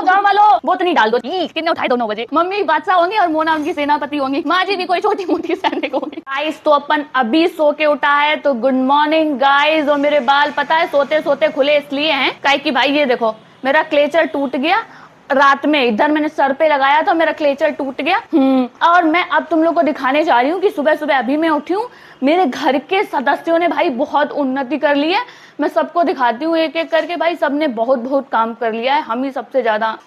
गाँव वालों वो नहीं डाल दो। कितने उठाए 9 बजे। मम्मी बादशाह होंगे और मोना उनकी सेनापति होंगी, माँ जी भी कोई छोटी मोटी सैनिक होंगी। गाइस तो अपन अभी सो के उठा है, तो गुड मॉर्निंग गाइस। और मेरे बाल पता है सोते सोते खुले इसलिए हैं काहे कि भाई ये देखो मेरा क्लेचर टूट गया रात में, इधर मैंने सर पे लगाया था, मेरा क्लेचर टूट गया। और मैं अब तुम लोग को दिखाने जा रही हूँ कि सुबह सुबह अभी मैं उठी हूँ, मेरे घर के सदस्यों ने भाई बहुत उन्नति कर ली है। मैं सबको दिखाती हूँ एक एक करके, भाई सबने बहुत बहुत काम कर लिया है, हम ही सबसे ज्यादा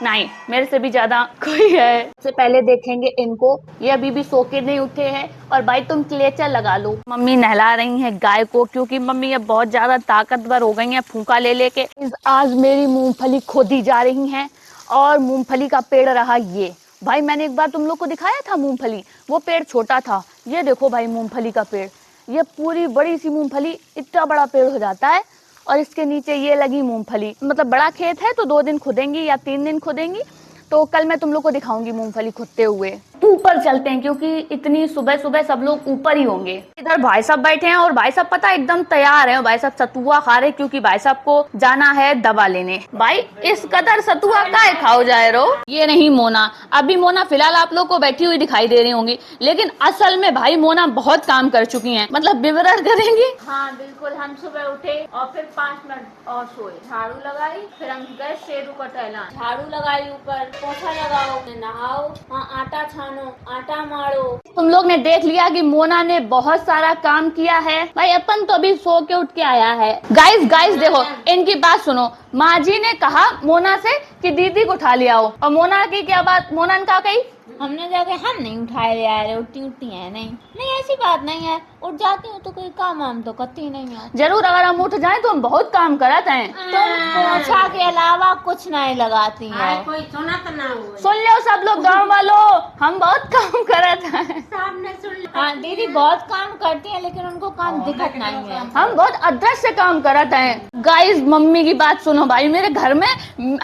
नहीं, मेरे से भी ज्यादा कोई है। सबसे पहले देखेंगे इनको, ये अभी भी सो के नहीं उठे हैं। और भाई तुम क्लेचर लगा लो। मम्मी नहला रही है गाय को, क्योंकि मम्मी अब बहुत ज्यादा ताकतवर हो गई है फूंका ले लेके। आज मेरी मूंगफली खोदी जा रही है और मूंगफली का पेड़ रहा ये। भाई मैंने एक बार तुम लोग को दिखाया था मूंगफली, वो पेड़ छोटा था, ये देखो भाई मूंगफली का पेड़, ये पूरी बड़ी सी मूंगफली इतना बड़ा पेड़ हो जाता है। और इसके नीचे ये लगी मूंगफली, मतलब बड़ा खेत है तो 2 दिन खुदेंगी या 3 दिन खुदेंगी, तो कल मैं तुम लोग को दिखाऊंगी मूंगफली खुदते हुए। ऊपर चलते हैं क्योंकि इतनी सुबह सुबह सब लोग ऊपर ही होंगे। इधर भाई साहब बैठे हैं और भाई साहब पता एकदम तैयार है, भाई साहब सतुआ खा रहे क्योंकि भाई साहब को जाना है दवा लेने। भाई इस कदर सतुआ काहे खाओ जाए रो। ये नहीं मोना, अभी मोना फिलहाल आप लोग को बैठी हुई दिखाई दे रही होंगी, लेकिन असल में भाई मोना बहुत काम कर चुकी है, मतलब विवरण करेंगी। हाँ बिल्कुल, हम सुबह उठे और फिर 5 मिनट और सोए, झाड़ू लगाई, फिर हम गए शेरू को टहला, झाड़ू लगाई, ऊपर पोछा लगाओ, नहाओ, आटा छानो, आटा मारो। तुम लोग ने देख लिया कि मोना ने बहुत सारा काम किया है। भाई अपन तो अभी सो के उठ के आया है। गाइस देखो इनकी बात सुनो, माँ जी ने कहा मोना से कि दीदी को उठा लिया हो, और मोना की क्या बात, मोना ने कहा कही हमने जाके हम नहीं उठाए ले आ रहे, उठती है नहीं ऐसी बात नहीं है, उठ जाती हूँ तो कोई काम हम तो करती नहीं है। जरूर अगर हम उठ जाएं तो हम बहुत काम करते हैं, तुम पोछा के अलावा कुछ नहीं लगाती है। कोई सुना तो ना हो। सुन लो सब लोग गाँव वालों, हम बहुत काम करते हैं। सामने सुन लो। हाँ दीदी बहुत काम करती है लेकिन उनको काम दिखत नहीं है। हम बहुत अदृश्य काम करते हैं। गाइस मम्मी की बात सुनो भाई, मेरे घर में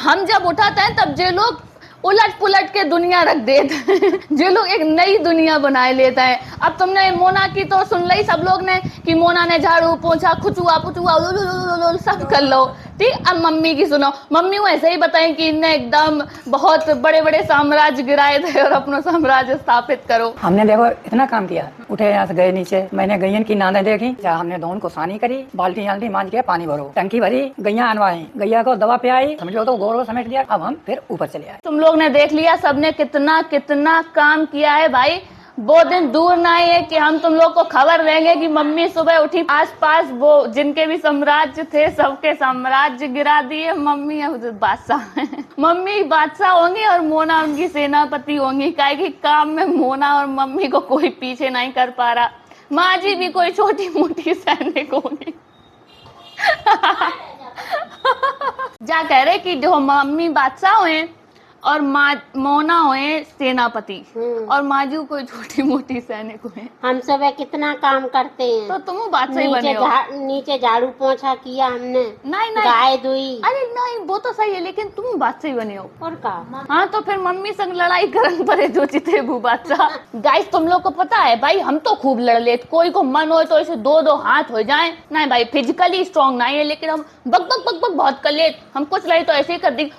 हम जब उठाते हैं तब जे लोग उलट पुलट के दुनिया रख देते हैं जो लोग एक नई दुनिया बनाए लेता है। अब तुमने मोना की तो सुन ली सब लोग ने कि मोना ने झाड़ू पोंछा खुचुआ पुचुआ सब कर लो, ठीक। अब मम्मी की सुनो, मम्मी वो ऐसे ही बताएं कि इनने एकदम बहुत बड़े बड़े साम्राज्य गिराए थे और अपना साम्राज्य स्थापित करो। हमने देखो इतना काम किया, उठे यहाँ से गए नीचे, मैंने गैयन की नादें देखी, हमने दोनों को सानी करी, बाल्टी आल्टी मांझ के पानी भरो, टंकी भरी, गैया अनवाई, गैया को दवा पियाई, समझो तो गोर समेट दिया। अब हम फिर ऊपर चले आए। तुम लोग ने देख लिया सबने कितना कितना काम किया है भाई। वो दिन दूर ना है कि हम तुम लोग को खबर देंगे कि मम्मी सुबह उठी, आसपास वो जिनके भी साम्राज्य थे सबके साम्राज्य गिरा दिए। मम्मी बादशाह मम्मी बादशाह होंगी और मोना उनकी सेनापति होंगी, काहे कि काम में मोना और मम्मी को कोई पीछे नहीं कर पा रहा। माँ जी भी कोई छोटी मोटी सैनिक होंगी जा कह रहे कि जो मम्मी बादशाह हुए और मोना हुए सेनापति और माजू कोई छोटी मोटी सैनिक हुए। हम सब कितना काम करते हैं, तो तुम बात सही बने हो। नीचे झाड़ू पोछा किया हमने, नहीं गाय दुई। अरे नहीं वो तो सही है, लेकिन तुम बात सही बने हो। और का हाँ तो फिर मम्मी संग लड़ाई करन पड़े जो चिते भू बादशाह। गाइस तुम लोग को पता है भाई, हम तो खूब लड़ लेते, कोई को मन हो तो ऐसे 2-2 हाथ हो जाए। नहीं भाई फिजिकली स्ट्रॉन्ग नहीं है, लेकिन हम बक बक बक बक बहुत कर लेते। हम कुछ लड़े तो ऐसे ही कर दी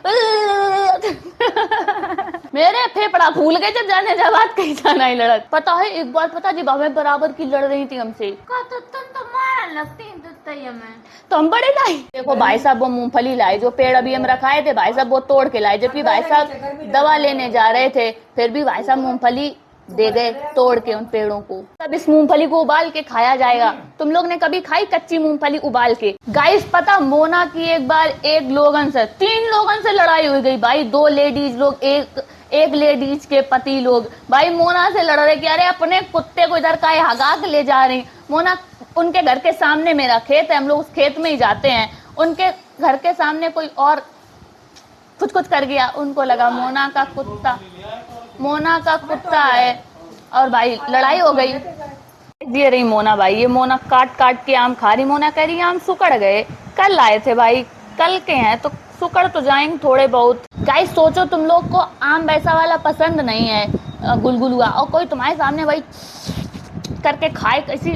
मेरे फेफड़ा फूल गए जब जाने जब बात कहीं जाना ही लड़त। पता है एक बार पता जी हमें बराबर की लड़ रही थी हमसे, तुम तो मारने लगती हमें, तो हम बड़े लाई। देखो भाई साहब वो मूंगफली लाए, जो पेड़ अभी हम रखाए थे भाई साहब वो तोड़ के लाए, जबकि भाई साहब दवा लेने जा रहे थे, फिर भी भाई साहब मूंगफली दे गए तोड़ के उन पेड़ों को। तब इस मूंगफली को उबाल के खाया जाएगा। तुम लोग ने कभी खाई कच्ची मूंगफली उबाल के? गाइस पता मोना की एक बार 3 लोगन से लड़ाई हो गई भाई। 2 लेडीज लोग, एक लेडीज के पति लोग भाई मोना से लड़ रहे कि अरे अपने कुत्ते को इधर का हगा के ले जा रही। मोना उनके घर के सामने मेरा खेत है, हम लोग उस खेत में ही जाते हैं। उनके घर के सामने कोई और कुछ कर गया, उनको लगा मोना का कुत्ता है और भाई लड़ाई हो गई। ये रही मोना भाई, ये मोना काट के आम खा रही। मोना कह रही आम सुकड़ गए, कल लाए थे भाई, कल के हैं तो सुकड़ तो जाएंगे थोड़े बहुत। गाइस सोचो तुम लोग को आम वैसा वाला पसंद नहीं है गुलगुलुआ, और कोई तुम्हारे सामने भाई करके खाए, कैसी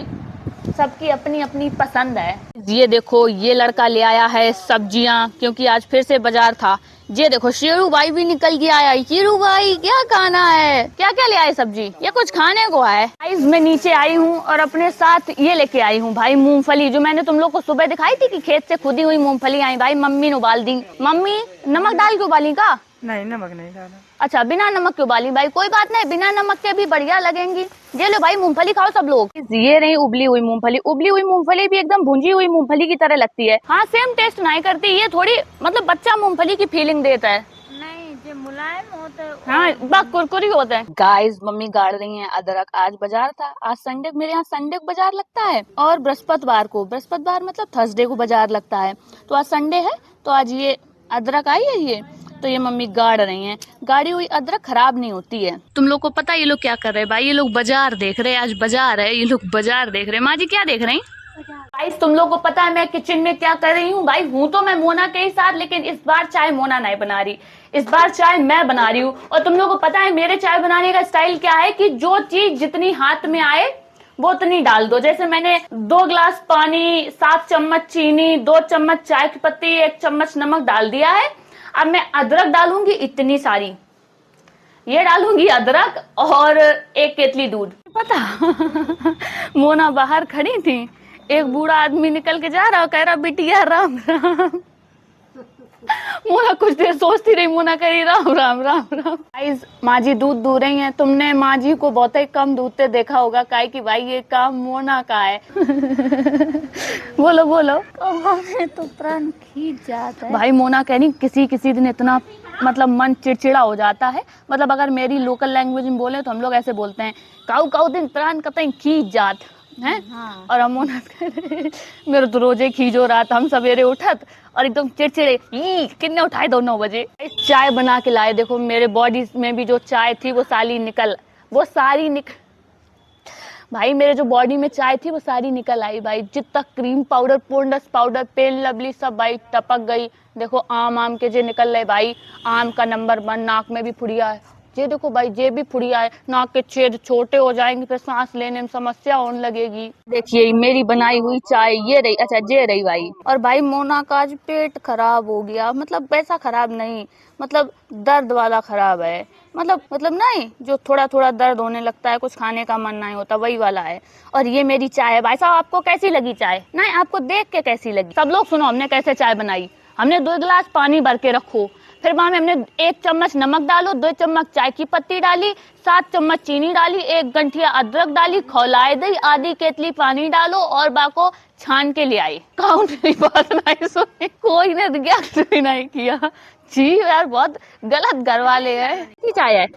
सबकी अपनी अपनी पसंद है। ये देखो ये लड़का ले आया है सब्जियां, क्योंकि आज फिर से बाजार था। ये देखो शेरू भाई भी निकल के आया। शेरू भाई क्या खाना है, क्या क्या ले आए सब्जी? ये कुछ खाने को है। गाइस मैं नीचे आई हूँ और अपने साथ ये लेके आई हूँ भाई मूंगफली, जो मैंने तुम लोग को सुबह दिखाई थी कि खेत से खुदी हुई मूंगफली आई भाई। मम्मी ने उबाल दी। मम्मी नमक डाल के उबाली का? नहीं, नमक नहीं डाला। अच्छा बिना नमक के उबाली भाई, कोई बात नहीं, बिना नमक के भी बढ़िया लगेंगी। ये लो भाई मूंगफली खाओ सब लोग। ये रही उबली हुई मूंगफली। उबली हुई मूंगफली भी एकदम भुंजी हुई मूंगफली की तरह लगती है। हाँ सेम टेस्ट नहीं करती, ये थोड़ी मतलब बच्चा मूंगफली की फीलिंग देता है। नहीं जो मुलायम होता है हाँ बस कुरकुरी होता है। गाइस मम्मी गाड़ रही हैं अदरक। आज बाजार था, आज संडे, मेरे यहाँ संडे को बाजार लगता है और बृहस्पतिवार को, बृहस्पतिवार मतलब थर्सडे को बाजार लगता है। तो आज संडे है तो आज ये अदरक आई है ये, तो ये मम्मी गाड़ रही हैं। गाड़ी हुई अदरक खराब नहीं होती है। तुम लोग को पता है ये लोग क्या कर रहे हैं भाई? ये लोग बाजार देख रहे हैं, आज बाजार है, ये लोग बाजार देख रहे हैं। माँ जी क्या देख रहे हैं? गाइस तुम लोग को पता है मैं किचन में क्या कर रही हूँ भाई? हूँ तो मैं मोना के ही साथ, लेकिन इस बार चाय मोना नहीं बना रही, इस बार चाय मैं बना रही हूँ। और तुम लोग को पता है मेरे चाय बनाने का स्टाइल क्या है कि जो चीज जितनी हाथ में आए वो उतनी डाल दो। जैसे मैंने 2 गिलास पानी, 7 चम्मच चीनी, 2 चम्मच चाय की पत्ती, 1 चम्मच नमक डाल दिया है। अब मैं अदरक डालूंगी इतनी सारी, ये डालूंगी अदरक और 1 केतली दूध। पता मोना बाहर खड़ी थी, एक बूढ़ा आदमी निकल के जा रहा, कह रहा बिटिया राम राम। मोना कुछ देर सोचती रही, मोना करी राम राम राम राम। गाइस माँ जी दूध दूह रही हैं। तुमने माँ जी को बहुत ही कम दूधते देखा होगा, काहे कि भाई ये काम मोना का है। बोलो बोलो। तो प्राण खींच जाता है भाई मोना कह रही किसी दिन इतना मतलब मन चिड़चिड़ा हो जाता है। मतलब अगर मेरी लोकल लैंग्वेज में बोले तो हम लोग ऐसे बोलते हैं, काऊ काऊ दिन प्राण कतई खींच जात है। हाँ। और हम मोना मेरे तो रोजे खींच हो रहा था। हम सवेरे उठत और एकदम चिड़चिड़े, कितने उठाए 9 बजे चाय बना के लाए। देखो मेरे बॉडी में भी जो चाय थी वो सारी भाई मेरे जो बॉडी में चाय थी वो सारी निकल आई भाई। जितना क्रीम पाउडर, पोंडस पाउडर, पेन लवली सब भाई टपक गई। देखो आम के जे निकल रहे भाई, आम का नंबर 1। नाक में भी फुड़िया है, ये देखो भाई ये भी फुड़िया है। नाक के छेद छोटे हो जाएंगे, फिर सांस लेने में समस्या होने लगेगी। देखिए मेरी बनाई हुई चाय ये रही। अच्छा ये रही भाई। और भाई मोना का आज पेट खराब हो गया, मतलब वैसा खराब नहीं, मतलब दर्द वाला खराब है। मतलब नहीं, जो थोड़ा थोड़ा दर्द होने लगता है, कुछ खाने का मन नहीं होता, वही वाला है। और ये मेरी चाय है। भाई साहब आपको कैसी लगी चाय? नहीं आपको देख के कैसी लगी? सब लोग सुनो हमने कैसे चाय बनाई। हमने 2 गिलास पानी भर के रखो, फिर वहां में हमने 1 चम्मच नमक डालो, 2 चम्मच चाय की पत्ती डाली, 7 चम्मच चीनी डाली, 1 गंठिया अदरक डाली, खौलाए दी, आधी केतली पानी डालो और बाको छान के ले आई। काउंट की बात नहीं सुनी, कोई ने रिएक्ट भी नहीं किया। जी यार बहुत गलत घर वाले हैं। अच्छी चाय है,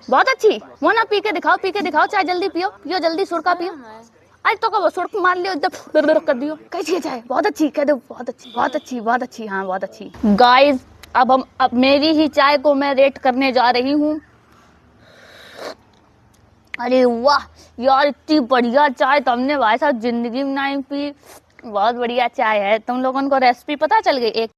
बहुत अच्छी। वो ना पी के दिखाओ चाय, जल्दी पियो जल्दी, सुरका पियो। आज तो कब सुर्ख मार लियो, एकदम कर दियो। कैसी है चाय? बहुत अच्छी कह दो, बहुत अच्छी। हाँ बहुत अच्छी। गाइस अब मेरी ही चाय को मैं रेट करने जा रही हूँ। अरे वाह यार इतनी बढ़िया चाय तो हमने भाई साहब जिंदगी में नहीं पी। बहुत बढ़िया चाय है। तुम लोगों को रेसिपी पता चल गई? एक